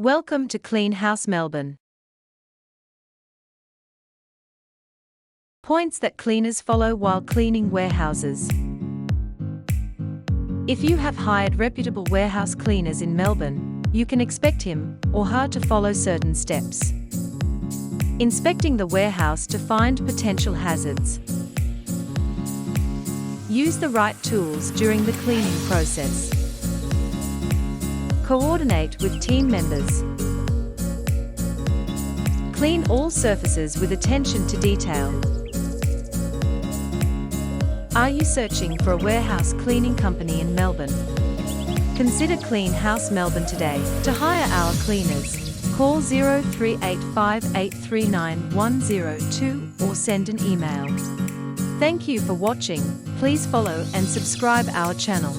Welcome to Clean House Melbourne. Points that cleaners follow while cleaning warehouses. If you have hired reputable warehouse cleaners in Melbourne, you can expect him or her to follow certain steps. Inspecting the warehouse to find potential hazards. Use the right tools during the cleaning process. Coordinate with team members. Clean all surfaces with attention to detail. Are you searching for a warehouse cleaning company in Melbourne? Consider Clean House Melbourne today. To hire our cleaners, call 0385839102 or send an email. Thank you for watching. Please follow and subscribe our channel.